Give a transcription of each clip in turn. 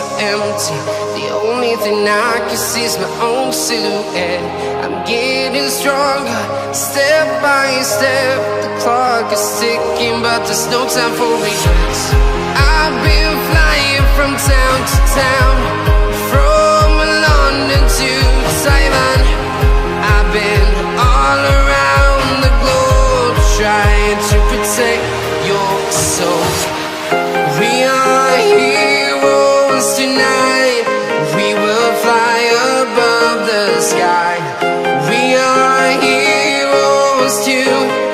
are empty. The only thing I can see is my own silhouette. I'm getting stronger, step by step. The clock is ticking, but there's no time for regrets. I've been flying from town to town, from London to Taiwan. I've been all around the globe, trying to protect your soul. We are heroes tonight. We will fly above the sky. We are heroes tonight.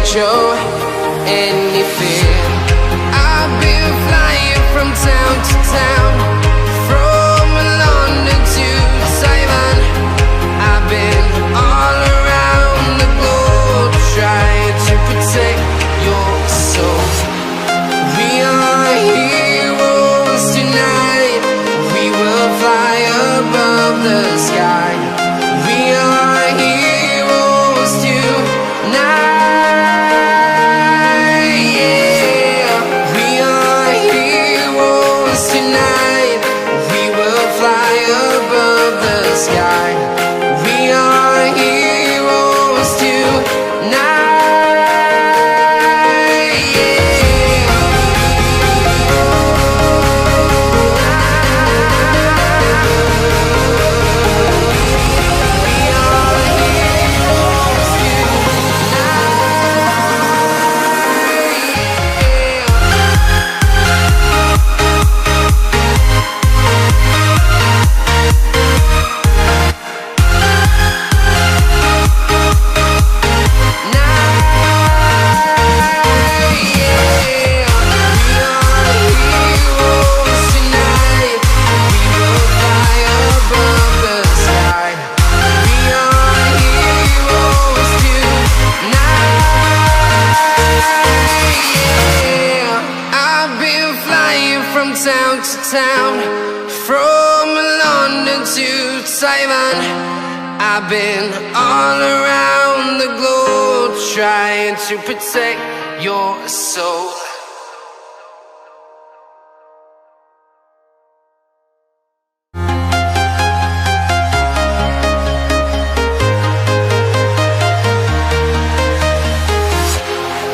Show any fear. I've been flying from town to town, from London to Taiwan. I've been all around the globe, trying to protect your soul. We are heroes tonight. We will fly above the sky. We are heroes tonight. I've been all around the globe, trying to protect your soul.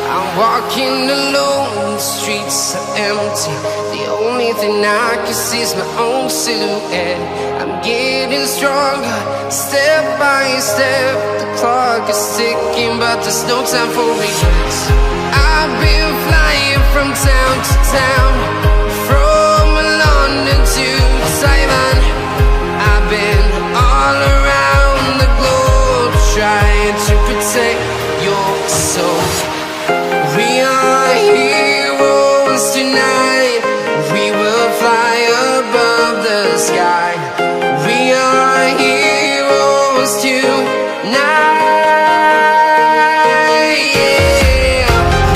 I'm walking alone, the streets are empty. The only thing I can see is my own silhouette. I'm getting stronger, step by step. The clock is ticking, but there's no time for regrets. I've been flying from town to town, from London to Taiwan. I've been all around the globe, trying to protect your soul. We are heroes tonight. We will fly above the sky. We are heroes tonight.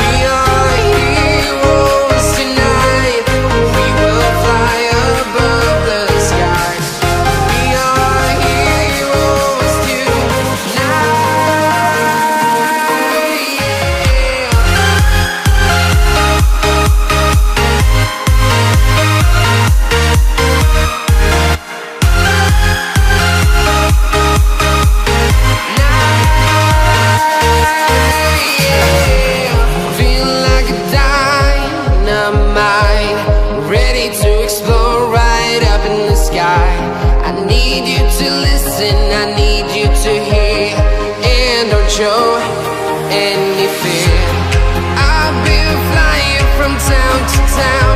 We are heroes tonight. We will fly above the sky. We are heroes tonight. Show any fear. I've been flying from town to town,